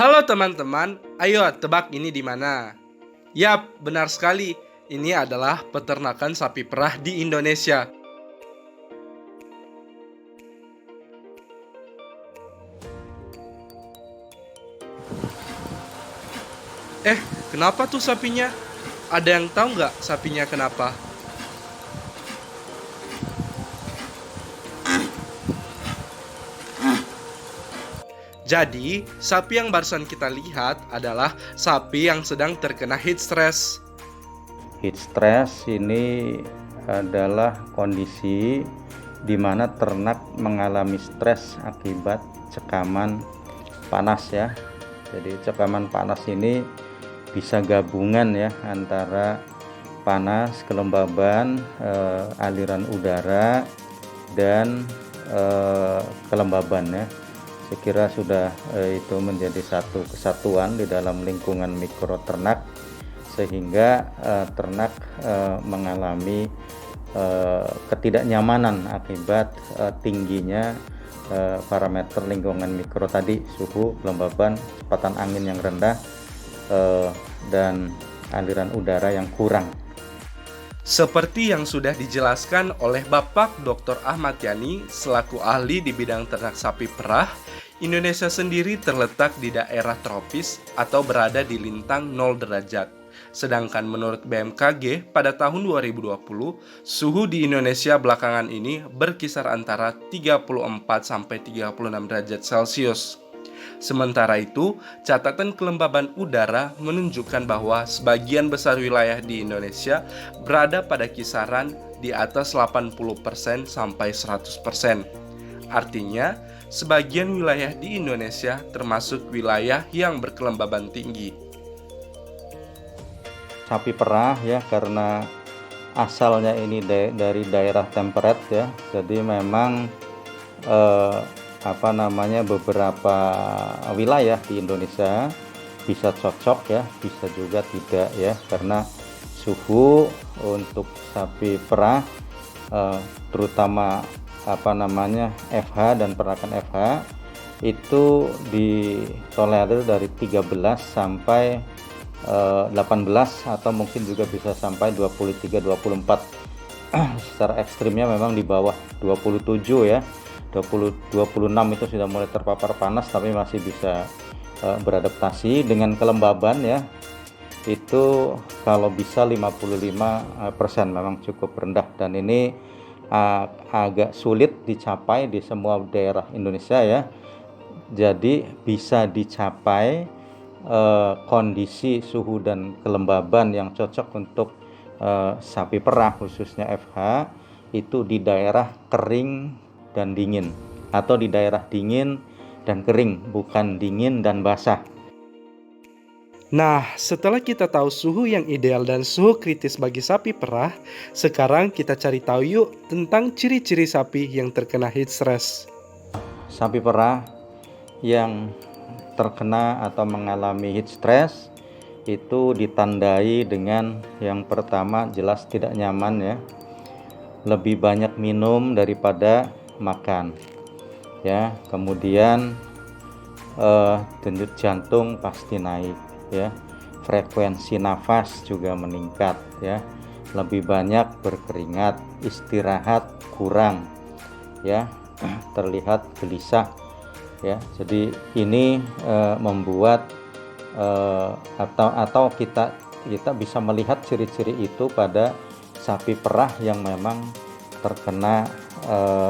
Halo teman-teman, ayo tebak ini di mana? Yap, benar sekali. Ini adalah peternakan sapi perah di Indonesia. Kenapa tuh sapinya? Ada yang tahu nggak sapinya kenapa? Jadi, sapi yang barusan kita lihat adalah sapi yang sedang terkena heat stress. Heat stress ini adalah kondisi di mana ternak mengalami stres akibat cekaman panas ya. Jadi cekaman panas ini bisa gabungan ya antara panas, kelembaban, aliran udara dan kelembaban ya. Saya kira sudah itu menjadi satu kesatuan di dalam lingkungan mikro ternak, sehingga ternak mengalami ketidaknyamanan akibat tingginya parameter lingkungan mikro tadi, suhu, kelembaban, kecepatan angin yang rendah, dan aliran udara yang kurang. Seperti yang sudah dijelaskan oleh Bapak Dr. Ahmad Yani selaku ahli di bidang ternak sapi perah, Indonesia sendiri terletak di daerah tropis atau berada di lintang 0 derajat. Sedangkan menurut BMKG pada tahun 2020, suhu di Indonesia belakangan ini berkisar antara 34-36 derajat Celcius. Sementara itu, catatan kelembaban udara menunjukkan bahwa sebagian besar wilayah di Indonesia berada pada kisaran di atas 80% sampai 100%. Artinya, sebagian wilayah di Indonesia termasuk wilayah yang berkelembaban tinggi. Sapi perah ya, karena asalnya ini dari daerah temperate ya, jadi memang beberapa wilayah di Indonesia bisa cocok ya, bisa juga tidak ya, karena suhu untuk sapi perah terutama FH dan peranakan FH itu ditolerir dari 13 sampai 18 atau mungkin juga bisa sampai 23-24. Secara ekstrimnya memang di bawah 27 ya. 26 itu sudah mulai terpapar panas, tapi masih bisa beradaptasi. Dengan kelembaban ya, itu kalau bisa 55% memang cukup rendah, dan ini agak sulit dicapai di semua daerah Indonesia ya. Jadi bisa dicapai kondisi suhu dan kelembaban yang cocok untuk sapi perah khususnya FH itu di daerah kering dan dingin, atau di daerah dingin dan kering, bukan dingin dan basah. Nah, setelah kita tahu suhu yang ideal dan suhu kritis bagi sapi perah, sekarang kita cari tahu yuk tentang ciri-ciri sapi yang terkena heat stress. Sapi perah yang terkena atau mengalami heat stress itu ditandai dengan yang pertama, jelas tidak nyaman ya, lebih banyak minum daripada makan ya, kemudian denyut jantung pasti naik ya, frekuensi nafas juga meningkat ya, lebih banyak berkeringat, istirahat kurang ya, terlihat gelisah ya. Jadi ini membuat atau kita bisa melihat ciri-ciri itu pada sapi perah yang memang terkena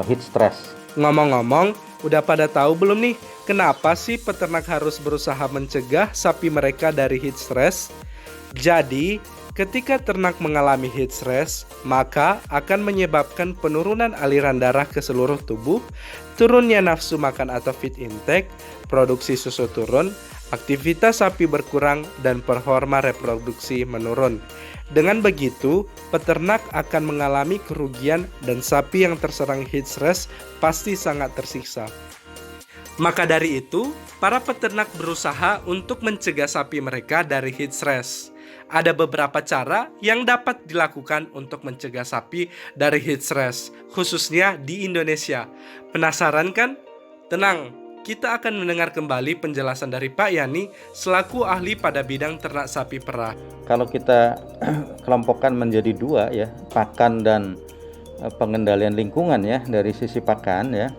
heat stress. Ngomong-ngomong, udah pada tahu belum nih kenapa sih peternak harus berusaha mencegah sapi mereka dari heat stress? Jadi, ketika ternak mengalami heat stress, maka akan menyebabkan penurunan aliran darah ke seluruh tubuh, turunnya nafsu makan atau feed intake, produksi susu turun, aktivitas sapi berkurang, dan performa reproduksi menurun. Dengan begitu, peternak akan mengalami kerugian dan sapi yang terserang heat stress pasti sangat tersiksa. Maka dari itu, para peternak berusaha untuk mencegah sapi mereka dari heat stress. Ada beberapa cara yang dapat dilakukan untuk mencegah sapi dari heat stress, khususnya di Indonesia. Penasaran kan? Tenang, Kita akan mendengar kembali penjelasan dari Pak Yani selaku ahli pada bidang ternak sapi perah. Kalau kita kelompokkan menjadi dua ya, pakan dan pengendalian lingkungan ya, dari sisi pakan ya,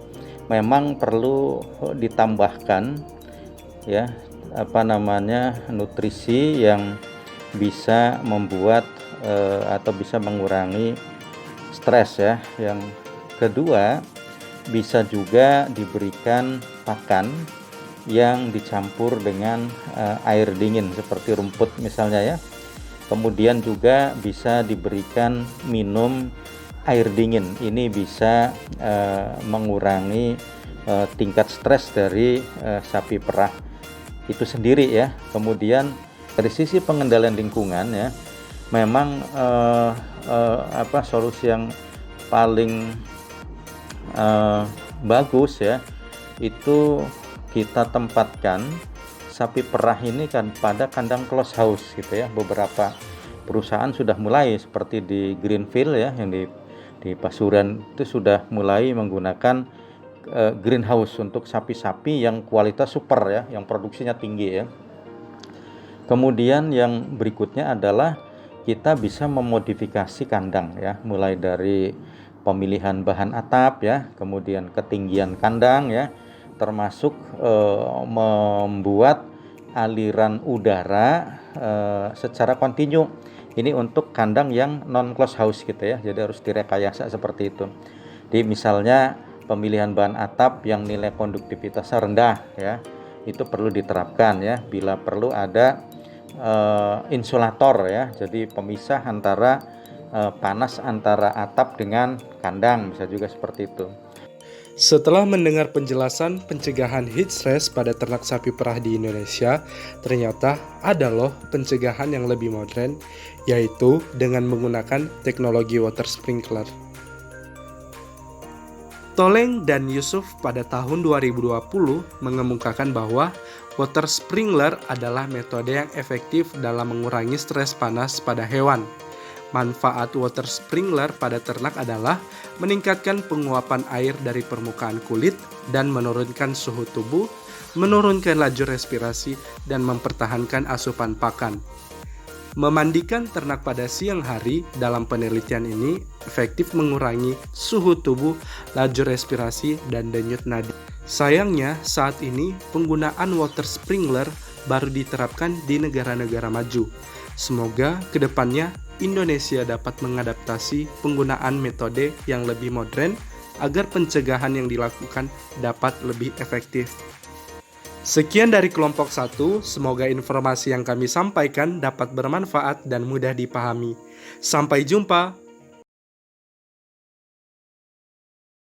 memang perlu ditambahkan ya nutrisi yang bisa membuat atau bisa mengurangi stres ya. Yang kedua, bisa juga diberikan pakan yang dicampur dengan air dingin seperti rumput misalnya ya. Kemudian juga bisa diberikan minum air dingin. Ini bisa mengurangi tingkat stres dari sapi perah itu sendiri ya. Kemudian dari sisi pengendalian lingkungan ya, memang solusi yang paling bagus ya, itu kita tempatkan sapi perah ini kan pada kandang close house gitu ya. Beberapa perusahaan sudah mulai seperti di Greenfield ya, yang di Pasuruan itu sudah mulai menggunakan greenhouse untuk sapi-sapi yang kualitas super ya, yang produksinya tinggi ya. Kemudian yang berikutnya adalah kita bisa memodifikasi kandang ya, mulai dari pemilihan bahan atap ya, kemudian ketinggian kandang ya, termasuk membuat aliran udara secara kontinu. Ini untuk kandang yang non close house gitu ya, jadi harus direkayasa seperti itu. Jadi misalnya pemilihan bahan atap yang nilai konduktivitasnya rendah ya, itu perlu diterapkan ya. Bila perlu ada insulator ya, jadi pemisah antara panas antara atap dengan kandang, bisa juga seperti itu. Setelah mendengar penjelasan pencegahan heat stress pada ternak sapi perah di Indonesia, ternyata ada loh pencegahan yang lebih modern, yaitu dengan menggunakan teknologi water sprinkler. Toleng dan Yusuf pada tahun 2020 mengemukakan bahwa water sprinkler adalah metode yang efektif dalam mengurangi stres panas pada hewan. Manfaat water sprinkler pada ternak adalah meningkatkan penguapan air dari permukaan kulit dan menurunkan suhu tubuh, menurunkan laju respirasi, dan mempertahankan asupan pakan. Memandikan ternak pada siang hari dalam penelitian ini efektif mengurangi suhu tubuh, laju respirasi, dan denyut nadi. Sayangnya, saat ini penggunaan water sprinkler baru diterapkan di negara-negara maju. Semoga kedepannya Indonesia dapat mengadaptasi penggunaan metode yang lebih modern agar pencegahan yang dilakukan dapat lebih efektif. Sekian dari kelompok 1, semoga informasi yang kami sampaikan dapat bermanfaat dan mudah dipahami. Sampai jumpa.